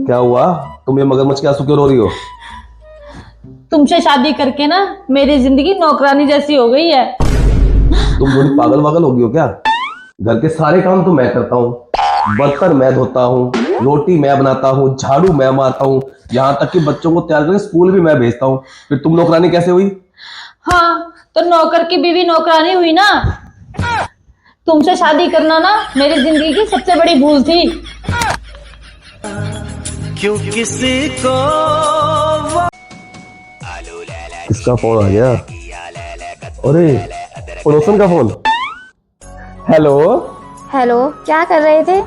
क्या हुआ? तुम ये मगरमच्छ के आंसू क्यों रो रही हो? तुमसे शादी करके ना मेरी जिंदगी नौकरानी जैसी हो गई है। तुम थोड़ी पागल वागल हो गई हो क्या? घर के सारे काम तो मैं करता हूँ, बर्तन मैं धोता हूँ, रोटी मैं बनाता हूँ, झाड़ू मैं मारता हूँ, यहाँ तक कि बच्चों को तैयार करके स्कूल भी मैं भेजता हूँ। फिर तुम नौकरानी कैसे हुई? हाँ, तो नौकर की बीवी नौकरानी हुई ना। तुमसे शादी करना ना मेरी जिंदगी की सबसे बड़ी भूल थी। क्यों किसी को किसका फोन आ गया? अरे पड़ोसन का फोन। हेलो। हेलो, क्या कर रहे थे?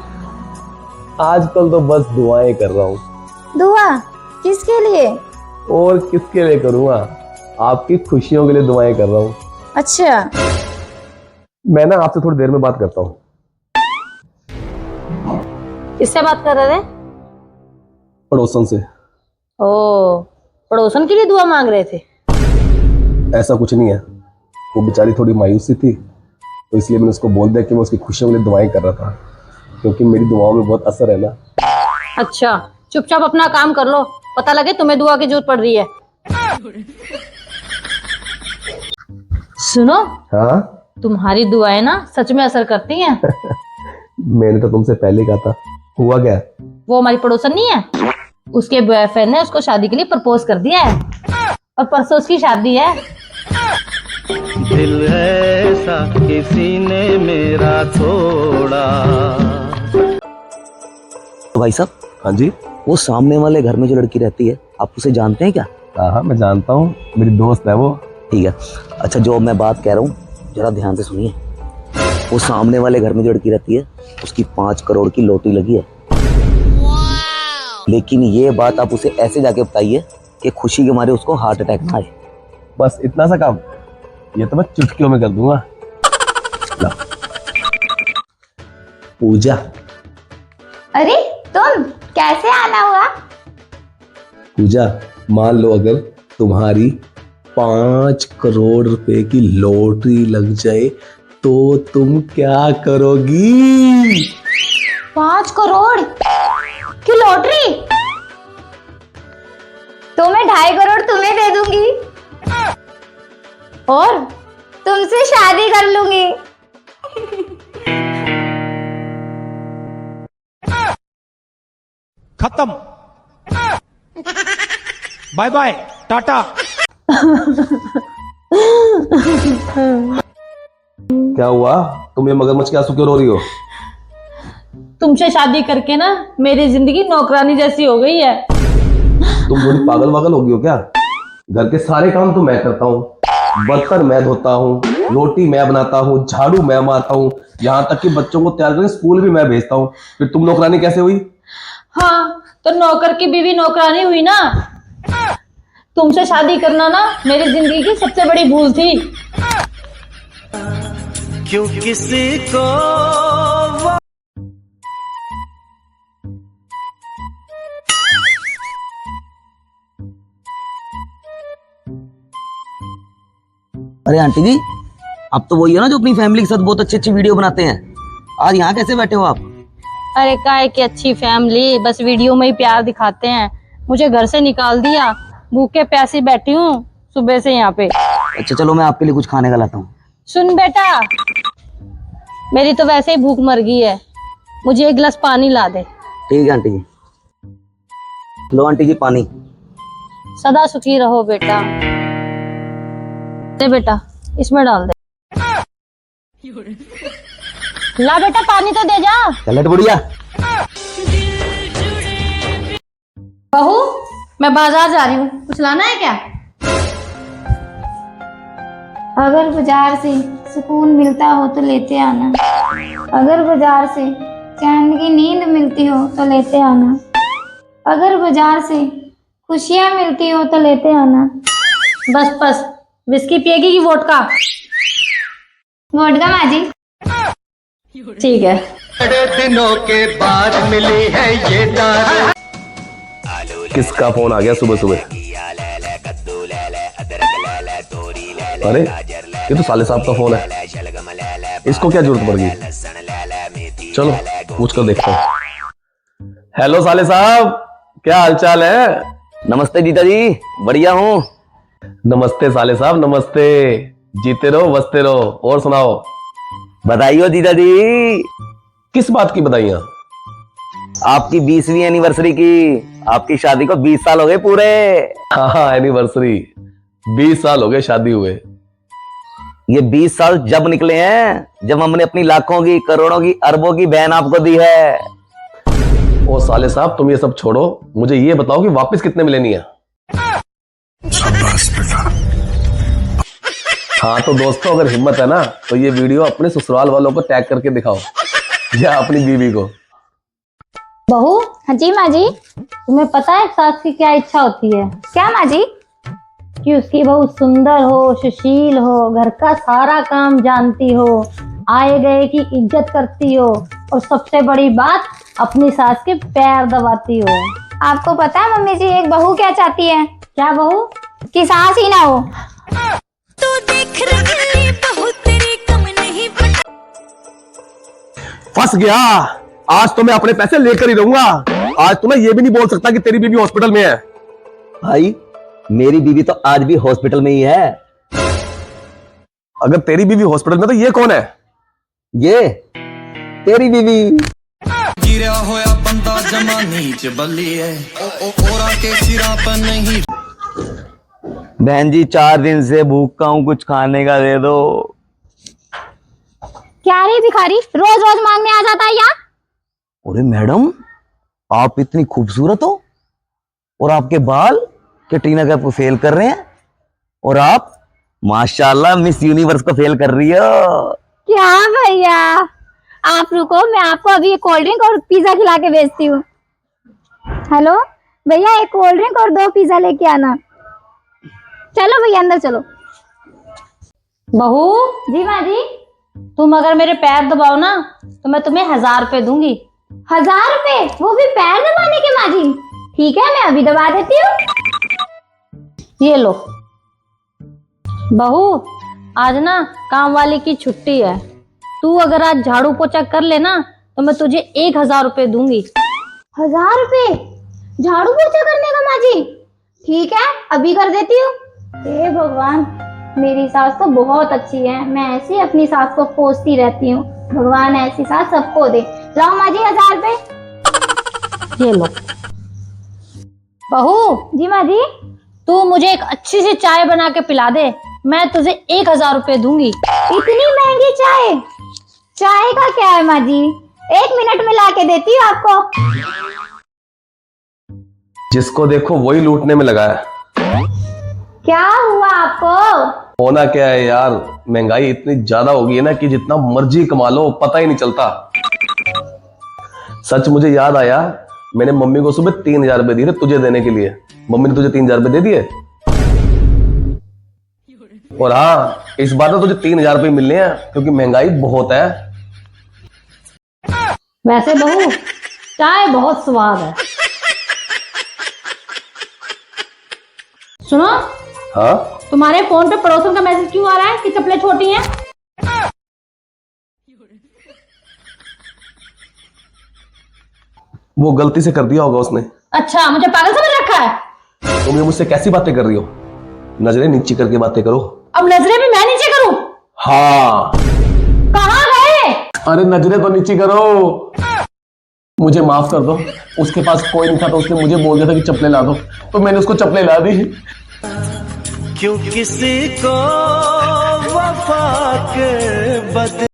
आजकल तो बस दुआएं कर रहा हूँ। दुआ? किसके लिए? और किसके लिए करूँगा? आपकी खुशियों के लिए दुआएं कर रहा हूँ। अच्छा। मैं ना आपसे थोड़ी देर में बात करता हूँ। किससे बात कर रहे थे? पड़ोसन से। ओ, पड़ोसन के लिए दुआ मांग रहे थे? ऐसा कुछ नहीं है, वो बेचारी थोड़ी मायूस सी थी, तो इसलिए मैंने उसको बोल दिया कि मैं उसकी खुशियों के लिए दुआएं कर रहा था, क्योंकि मेरी दुआओं में बहुत असर है ना। अच्छा, चुपचाप अपना काम कर लो, पता लगे तुम्हें दुआ की जरूरत पड़ रही है। सुनो, हाँ? तुम्हारी दुआएं ना सच में असर करती हैं। मैंने तो तुमसे पहले कहा था। हुआ क्या? वो हमारी पड़ोसन नहीं है, उसके बॉयफ्रेंड ने उसको शादी के लिए प्रपोज कर दिया है और परसों उसकी शादी है। दिल ऐसा किसी ने मेरा तोड़ा। तो भाई साहब, हाँ जी। वो सामने वाले घर में जो लड़की रहती है, आप उसे जानते हैं क्या? हाँ, मैं जानता हूँ, मेरी दोस्त है वो। ठीक है। अच्छा, जो मैं बात कह रहा हूँ जरा ध्यान से सुनिए। वो सामने वाले घर में जो लड़की रहती है, उसकी 5 करोड़ की लॉटरी लगी है। लेकिन ये बात आप उसे ऐसे जाके बताइए कि खुशी के मारे उसको हार्ट अटैक ना आए। बस इतना सा काम? ये तो मैं चुटकियों में कर दूंगा। पूजा। अरे तुम कैसे आना हुआ? पूजा, मान लो अगर तुम्हारी 5 करोड़ रुपए की लॉटरी लग जाए तो तुम क्या करोगी? 5 करोड़ की लॉटरी? तो मैं 2.5 करोड़ तुम्हें दे दूंगी और तुमसे शादी कर लूंगी। खत्म। बाय बाय, टाटा। क्या हुआ? तुम ये मगरमच्छ के आंसू क्यों रो रही हो? तुमसे शादी करके ना मेरी जिंदगी नौकरानी जैसी हो गई है। तुम थोड़ी पागल वागल हो गई हो क्या? घर के सारे काम तो मैं करता हूँ, बर्तन मैं धोता हूँ, रोटी मैं बनाता हूँ, झाड़ू मैं मारता हूँ, यहाँ तक कि बच्चों को तैयार करके स्कूल भी मैं भेजता हूँ। फिर तुम नौकरानी कैसे हुई? हाँ, तो नौकर की बीवी नौकरानी हुई ना। तुमसे शादी करना ना मेरी जिंदगी की सबसे बड़ी भूल थी। क्यों किसी को अरे आंटी जी, आप तो वही है ना जो अपनी फैमिली के साथ बहुत अच्छी अच्छी वीडियो बनाते हैं। आज यहाँ कैसे बैठे हो आप? अरे काय की अच्छी फैमिली, बस वीडियो में ही प्यार दिखाते हैं। मुझे घर से निकाल दिया, भूखे प्यासी बैठी हूँ सुबह से यहाँ पे। अच्छा चलो, मैं आपके लिए कुछ खाने का लाता हूँ। सुन बेटा, मेरी तो वैसे ही भूख मर गई है, मुझे 1 गिलास पानी ला दे। ठीक है आंटी जी। लो आंटी जी पानी। सदा सुखी रहो बेटा। दे बेटा, इसमें डाल दे। ला बेटा, पानी तो दे जा। चलट बुढ़िया। बहू, मैं बाजार जा रही हूँ, कुछ लाना है क्या? अगर बाजार से सुकून मिलता हो तो लेते आना। अगर बाजार से चैन की नींद मिलती हो तो लेते आना। अगर बाजार से खुशियां मिलती हो तो लेते आना। बस बस, विस्की पिएगी कि वोडका? वोडका माजी। ठीक है। बड़े दिनों के बाद मिली है ये दारू। किसका फोन आ गया सुबह सुबह? अरे ये तो साले साहब का फोन है, इसको क्या जरूरत पड़ गई? चलो पूछ कर देखता हूँ। हेलो साले साहब, क्या हालचाल है? नमस्ते जीजा जी, बढ़िया हूँ। नमस्ते साले साहब, नमस्ते। जीते रहो बसते रहो। और सुनाओ। बधाई हो जीजा जी, किस बात की बधाइयां? आपकी 20वीं एनिवर्सरी की। आपकी शादी को 20 साल हो गए पूरे। हाँ एनिवर्सरी, 20 साल हो गए शादी हुए। ये 20 साल जब निकले हैं जब हमने अपनी लाखों की, करोड़ों की, अरबों की बहन आपको दी है। ओ साले साहब, तुम ये सब छोड़ो, मुझे ये बताओ कि वापस कितने में लेनी है? हाँ तो दोस्तों, अगर हिम्मत है ना तो ये वीडियो अपने ससुराल वालों को टैग करके दिखाओ या अपनी बीवी को। बहू। हाँ जी माँ जी। तुम्हें पता है सास की क्या इच्छा होती है? क्या माँ जी? कि उसकी बहू सुंदर हो, सुशील हो, घर का सारा काम जानती हो, आए गए की इज्जत करती हो, और सबसे बड़ी बात अपनी सास के पैर दबाती हो। आपको पता है मम्मी जी, एक बहू क्या चाहती है? क्या बहू? कि सास ही ना हो। तो देख रही बहू तेरी कम नहीं फंस गया। आज तो मैं अपने पैसे लेकर ही रहूंगा। आज तो मैं ये भी नहीं बोल सकता कि तेरी बीवी हॉस्पिटल में है। भाई मेरी बीवी तो आज भी हॉस्पिटल में ही है। अगर तेरी बीवी हॉस्पिटल में तो ये कौन है? ये तेरी बीवी। गिरा होया बंदा जमा नीच बल्ली है ओरा के सिरा पर नहीं। बहन जी 4 दिन से भूखा हूँ, कुछ खाने का दे दो। क्या रे भिखारी, रोज रोज मांगने आ जाता है यहाँ? अरे मैडम, आप इतनी खूबसूरत हो और आपके बाल कैटरीना कैफ को फेल कर रहे हैं, और आप माशाल्लाह मिस यूनिवर्स को फेल कर रही हो। क्या भैया, आप रुको, मैं आपको अभी एक कोल्ड ड्रिंक और पिज्जा खिला के भेजती हूँ। हेलो भैया, एक कोल्ड ड्रिंक और 2 पिज्जा लेके आना। चलो भैया अंदर चलो। बहू जी माँ जी। तुम अगर मेरे पैर दबाओ ना तो मैं तुम्हें 1000 रुपए दूंगी। 1000 रुपए? वो भी पैर दबाने के माँ जी? ठीक है, मैं अभी दबा देती हूँ। ये लो। बहू आज ना काम वाली की छुट्टी है, तू अगर आज झाड़ू पोछा कर लेना तो मैं तुझे 1000 रुपए दूंगी। 1000 रुपए झाड़ू पोछा करने का माँ जी? ठीक है, अभी कर देती हूँ। हे भगवान, मेरी सास तो बहुत अच्छी है, मैं ऐसी अपनी सास को पोसती रहती हूँ। भगवान ऐसी सास सबको दे। लाओ माँ जी 1000 रुपए। ये लो। बहू जी माँ जी। तू मुझे एक अच्छी सी चाय बना के पिला दे, मैं तुझे 1000 रुपए दूंगी। इतनी महंगी चाय? चाय का क्या है माँ जी, 1 मिनट में ला के देती हूँ आपको। जिसको देखो वही लूटने में लगा है। क्या हुआ आपको? होना क्या है यार, महंगाई इतनी ज्यादा हो गई है ना कि जितना मर्जी कमा लो पता ही नहीं चलता। सच मुझे याद आया, मैंने मम्मी को सुबह 3000 रुपए दिए थे तुझे देने के लिए। मम्मी ने तुझे 3000 रुपए दे दिए। और हाँ, इस बार तो तुझे 3000 रुपए मिलने हैं क्योंकि महंगाई बहुत है। वैसे बहू चाय बहुत स्वाद है। सुनो, हाँ तुम्हारे फोन पे पड़ोसन का मैसेज क्यों आ रहा है कि चप्पलें छोटी हैं? वो गलती से कर दिया होगा उसने। अच्छा, मुझे पागल समझ रखा है? तुम ये मुझसे कैसी बातें कर रही हो? नजरें नीची करके बातें करो। अब नजरें भी मैं नीचे करूं? हाँ। कहाँ गए? अरे नजरें तो नीची करो। मुझे माफ कर दो, उसके पास कोई नहीं था तो उसने मुझे बोल दिया था कि चप्पलें ला दो, तो मैंने उसको चप्पलें ला दी। क्यों किसी को वफा के बदले